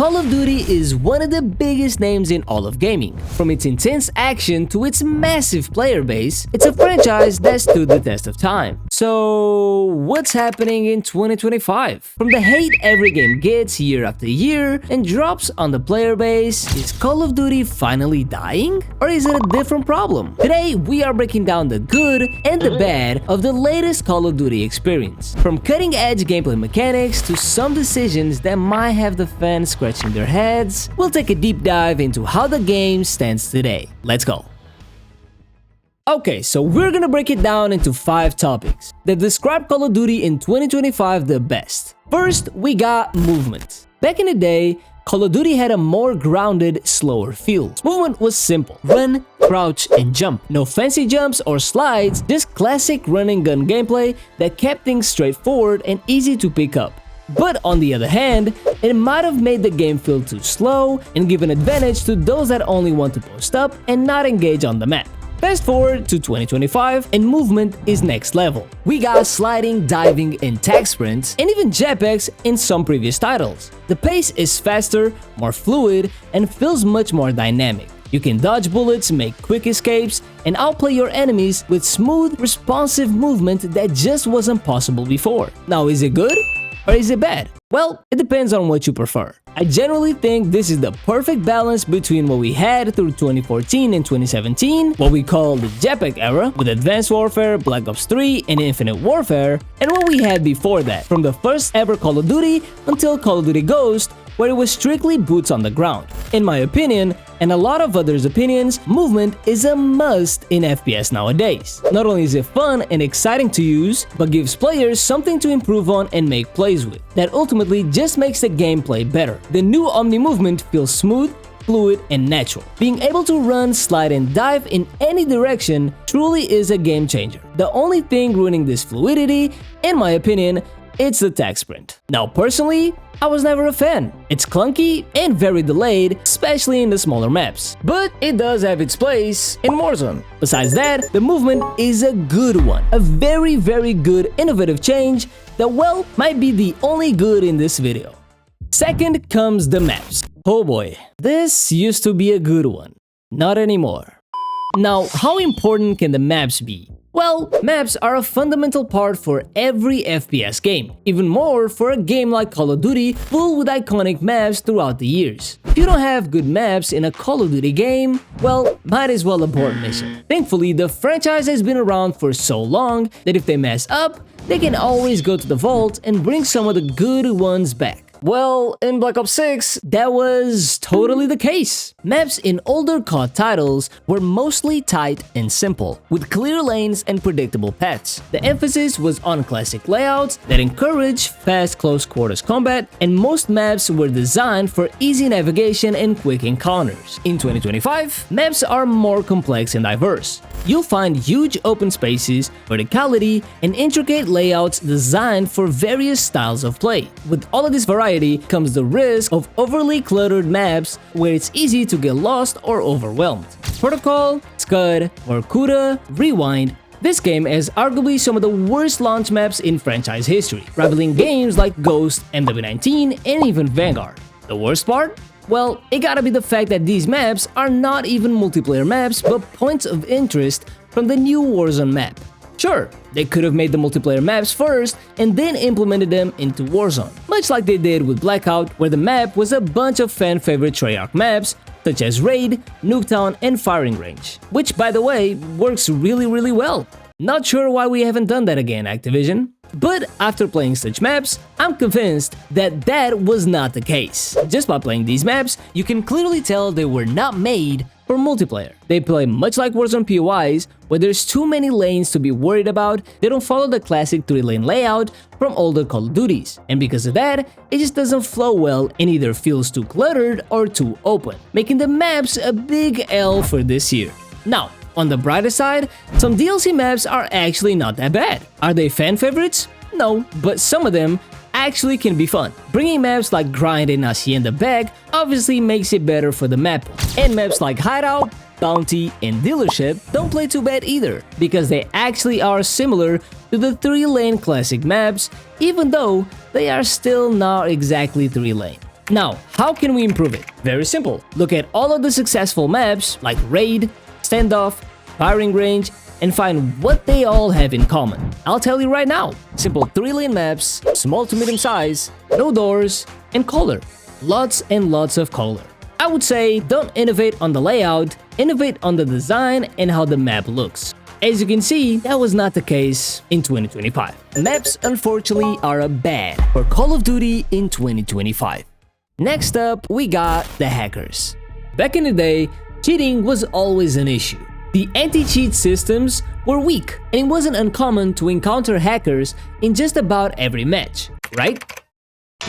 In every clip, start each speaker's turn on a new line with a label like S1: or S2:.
S1: Call of Duty is one of the biggest names in all of gaming. From its intense action to its massive player base, it's a franchise that stood the test of time. So, what's happening in 2025? From the hate every game gets year after year and drops on the player base, is Call of Duty finally dying? Or is it a different problem? Today, we are breaking down the good and the bad of the latest Call of Duty experience. From cutting-edge gameplay mechanics to some decisions that might have the fans scratching their heads, we'll take a deep dive into how the game stands today. Let's go! Okay, so we're gonna break it down into 5 topics that describe Call of Duty in 2025 the best. First, we got movement. Back in the day, Call of Duty had a more grounded, slower feel. Movement was simple: run, crouch, and jump. No fancy jumps or slides, just classic run and gun gameplay that kept things straightforward and easy to pick up. But on the other hand, it might have made the game feel too slow and give an advantage to those that only want to post up and not engage on the map. Fast forward to 2025 and movement is next level. We got sliding, diving, and tag sprints, and even jetpacks in some previous titles. The pace is faster, more fluid, and feels much more dynamic. You can dodge bullets, make quick escapes, and outplay your enemies with smooth, responsive movement that just wasn't possible before. Now, is it good? Or is it bad? Well, it depends on what you prefer. I generally think this is the perfect balance between what we had through 2014 and 2017, what we call the jetpack era, with Advanced Warfare, Black Ops 3, and Infinite Warfare, and what we had before that, from the first ever Call of Duty until Call of Duty Ghost, where it was strictly boots on the ground. In my opinion, and a lot of others' opinions, movement is a must in FPS nowadays. Not only is it fun and exciting to use, but gives players something to improve on and make plays with. That ultimately just makes the gameplay better. The new Omni movement feels smooth, fluid, and natural. Being able to run, slide, and dive in any direction truly is a game changer. The only thing ruining this fluidity, in my opinion, it's the tag sprint. Now, personally, I was never a fan. It's clunky and very delayed, especially in the smaller maps. But it does have its place in Warzone. Besides that, the movement is a good one. A very, very good innovative change that, well, might be the only good in this video. Second comes the maps. Oh boy, this used to be a good one. Not anymore. Now, how important can the maps be? Well, maps are a fundamental part for every FPS game, even more for a game like Call of Duty, full with iconic maps throughout the years. If you don't have good maps in a Call of Duty game, well, might as well abort mission. Thankfully, the franchise has been around for so long that if they mess up, they can always go to the vault and bring some of the good ones back. Well, in Black Ops 6, that was totally the case. Maps in older COD titles were mostly tight and simple, with clear lanes and predictable paths. The emphasis was on classic layouts that encourage fast close quarters combat, and most maps were designed for easy navigation and quick encounters. In 2025, maps are more complex and diverse. You'll find huge open spaces, verticality, and intricate layouts designed for various styles of play. With all of this variety comes the risk of overly cluttered maps where it's easy to get lost or overwhelmed. Protocol, Scud, Vorkuta, Rewind. This game has arguably some of the worst launch maps in franchise history, rivaling games like Ghost, MW19, and even Vanguard. The worst part? Well, it gotta be the fact that these maps are not even multiplayer maps but points of interest from the new Warzone map. Sure, they could have made the multiplayer maps first and then implemented them into Warzone, much like they did with Blackout, where the map was a bunch of fan-favorite Treyarch maps such as Raid, Nuketown, and Firing Range, which, by the way, works really well. Not sure why we haven't done that again, Activision. But after playing such maps, I'm convinced that that was not the case. Just by playing these maps, you can clearly tell they were not made for multiplayer. They play much like Warzone POIs, where there's too many lanes to be worried about. They don't follow the classic 3-lane layout from older Call of Duties, and because of that, it just doesn't flow well and either feels too cluttered or too open, making the maps a big L for this year. Now, on the brighter side, some DLC maps are actually not that bad. Are they fan favorites? No, but some of them actually can be fun. Bringing maps like Grind and Hacienda back obviously makes it better for the map pool. And maps like Hideout, Bounty, and Dealership don't play too bad either, because they actually are similar to the 3-lane classic maps, even though they are still not exactly 3-lane. Now, how can we improve it? Very simple. Look at all of the successful maps like Raid, Standoff, Firing Range, and find what they all have in common. I'll tell you right now. Simple 3-lane maps, small to medium size, no doors, and color. Lots and lots of color. I would say don't innovate on the layout, innovate on the design and how the map looks. As you can see, that was not the case in 2025. Maps unfortunately are bad for Call of Duty in 2025. Next up, we got the hackers. Back in the day, cheating was always an issue. The anti-cheat systems were weak, and it wasn't uncommon to encounter hackers in just about every match, right?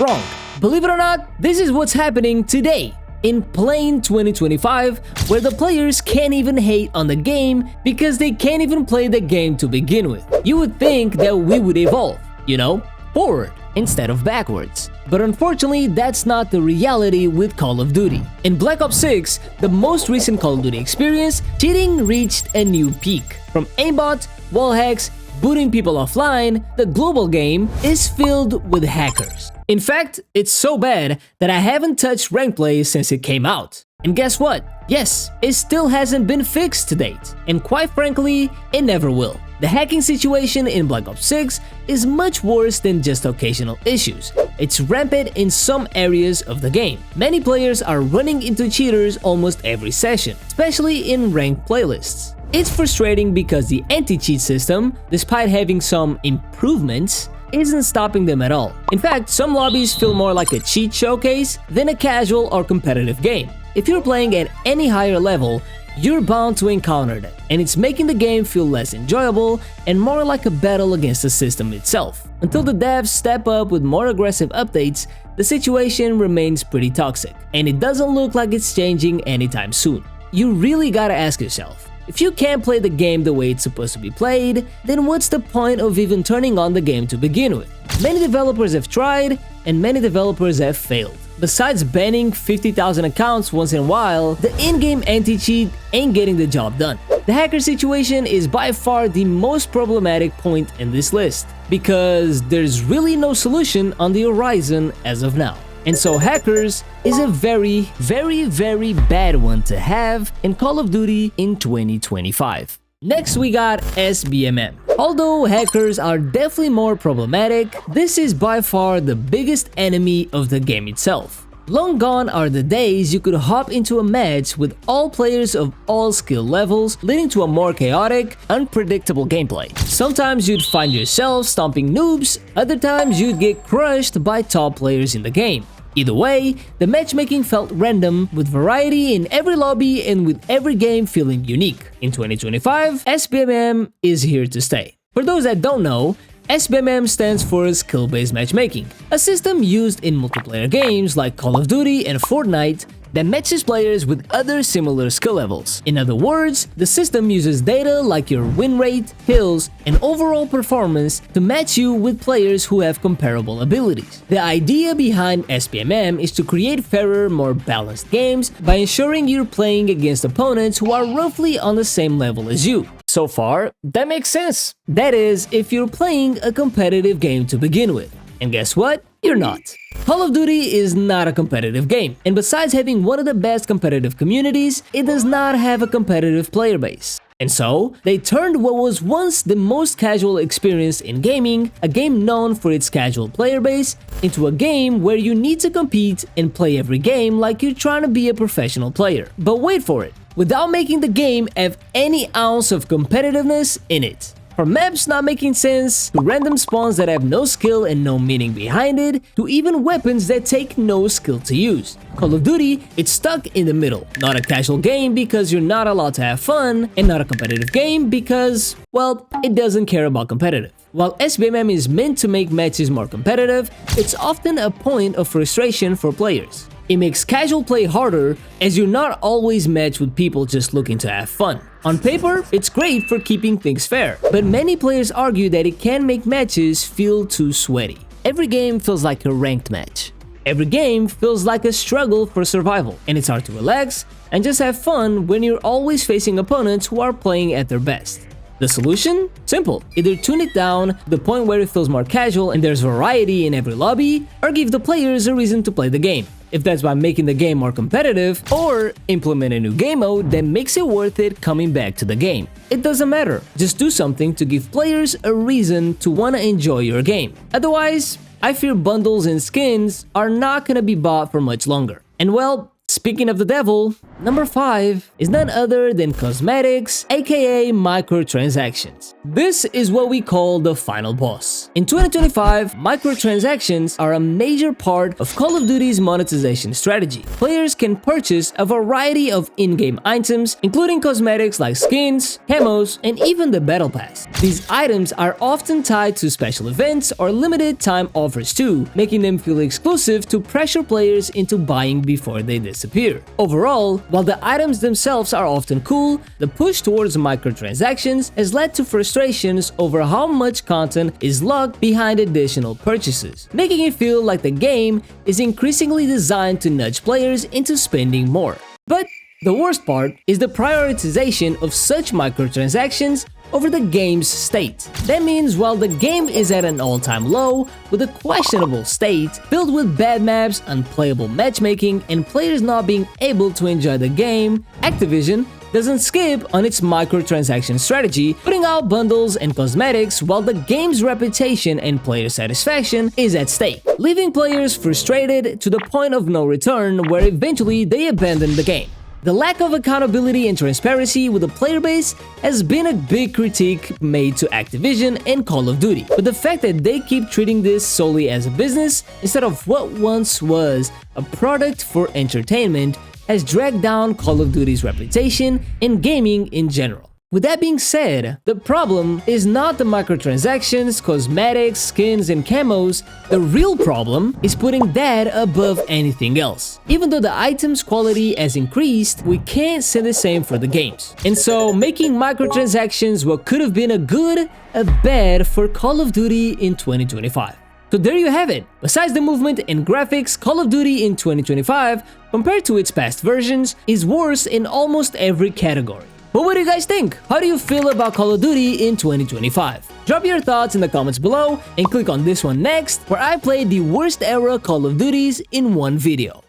S1: Wrong. Believe it or not, this is what's happening today in plain 2025, where the players can't even hate on the game because they can't even play the game to begin with. You would think that we would evolve, you know, forward instead of backwards. But unfortunately, that's not the reality with Call of Duty. In Black Ops 6, the most recent Call of Duty experience, cheating reached a new peak. From aimbot, wall hacks, booting people offline, the global game is filled with hackers. In fact, it's so bad that I haven't touched rank play since it came out. And guess what? Yes, it still hasn't been fixed to date, and quite frankly, it never will. The hacking situation in Black Ops 6 is much worse than just occasional issues. It's rampant in some areas of the game. Many players are running into cheaters almost every session, especially in ranked playlists. It's frustrating because the anti-cheat system, despite having some improvements, isn't stopping them at all. In fact, some lobbies feel more like a cheat showcase than a casual or competitive game. If you're playing at any higher level, you're bound to encounter that, and it's making the game feel less enjoyable and more like a battle against the system itself. Until the devs step up with more aggressive updates, the situation remains pretty toxic, and it doesn't look like it's changing anytime soon. You really gotta ask yourself, if you can't play the game the way it's supposed to be played, then what's the point of even turning on the game to begin with? Many developers have tried, and many developers have failed. Besides banning 50,000 accounts once in a while, the in-game anti-cheat ain't getting the job done. The hacker situation is by far the most problematic point in this list, because there's really no solution on the horizon as of now. And so hackers is a very bad one to have in Call of Duty in 2025. Next we got SBMM. Although hackers are definitely more problematic, this is by far the biggest enemy of the game itself. Long gone are the days you could hop into a match with all players of all skill levels, leading to a more chaotic, unpredictable gameplay. Sometimes you'd find yourself stomping noobs, other times you'd get crushed by top players in the game. Either way, the matchmaking felt random, with variety in every lobby and with every game feeling unique. In 2025, SBMM is here to stay. For those that don't know, SBMM stands for Skill-Based Matchmaking, a system used in multiplayer games like Call of Duty and Fortnite that matches players with other similar skill levels. In other words, the system uses data like your win rate, kills, and overall performance to match you with players who have comparable abilities. The idea behind SBMM is to create fairer, more balanced games by ensuring you're playing against opponents who are roughly on the same level as you. So far, that makes sense. That is, if you're playing a competitive game to begin with. And guess what? You're not. Call of Duty is not a competitive game, and besides having one of the best competitive communities, it does not have a competitive player base. And so, they turned what was once the most casual experience in gaming, a game known for its casual player base, into a game where you need to compete and play every game like you're trying to be a professional player. But wait for it, without making the game have any ounce of competitiveness in it. From maps not making sense, to random spawns that have no skill and no meaning behind it, to even weapons that take no skill to use. Call of Duty, it's stuck in the middle. Not a casual game because you're not allowed to have fun, and not a competitive game because, well, it doesn't care about competitive. While SBMM is meant to make matches more competitive, it's often a point of frustration for players. It makes casual play harder as you're not always matched with people just looking to have fun. On paper, it's great for keeping things fair, but many players argue that it can make matches feel too sweaty. Every game feels like a ranked match. Every game feels like a struggle for survival, and it's hard to relax and just have fun when you're always facing opponents who are playing at their best. The solution? Simple. Either tune it down to the point where it feels more casual and there's variety in every lobby, or give the players a reason to play the game. if that's by making the game more competitive or implement a new game mode that makes it worth it coming back to the game. It doesn't matter, just do something to give players a reason to wanna enjoy your game. Otherwise, I fear bundles and skins are not gonna be bought for much longer. And well, speaking of the devil, number 5 is none other than cosmetics, aka microtransactions. This is what we call the final boss. In 2025, microtransactions are a major part of Call of Duty's monetization strategy. Players can purchase a variety of in-game items, including cosmetics like skins, camos, and even the battle pass. These items are often tied to special events or limited time offers too, making them feel exclusive to pressure players into buying before they disappear. Overall, while the items themselves are often cool, the push towards microtransactions has led to frustrations over how much content is locked behind additional purchases, making it feel like the game is increasingly designed to nudge players into spending more. But the worst part is the prioritization of such microtransactions over the game's state. That means while the game is at an all-time low, with a questionable state, filled with bad maps, unplayable matchmaking, and players not being able to enjoy the game, Activision doesn't skip on its microtransaction strategy, putting out bundles and cosmetics while the game's reputation and player satisfaction is at stake, leaving players frustrated to the point of no return where eventually they abandon the game. The lack of accountability and transparency with the player base has been a big critique made to Activision and Call of Duty, but the fact that they keep treating this solely as a business instead of what once was a product for entertainment has dragged down Call of Duty's reputation and gaming in general. With that being said, the problem is not the microtransactions, cosmetics, skins, and camos. The real problem is putting that above anything else. Even though the item's quality has increased, we can't say the same for the games. And so, making microtransactions what could have been a good, a bad for Call of Duty in 2025. So there you have it. Besides the movement and graphics, Call of Duty in 2025, compared to its past versions, is worse in almost every category. But what do you guys think? How do you feel about Call of Duty in 2025? Drop your thoughts in the comments below and click on this one next, where I played the worst era Call of Duties in one video.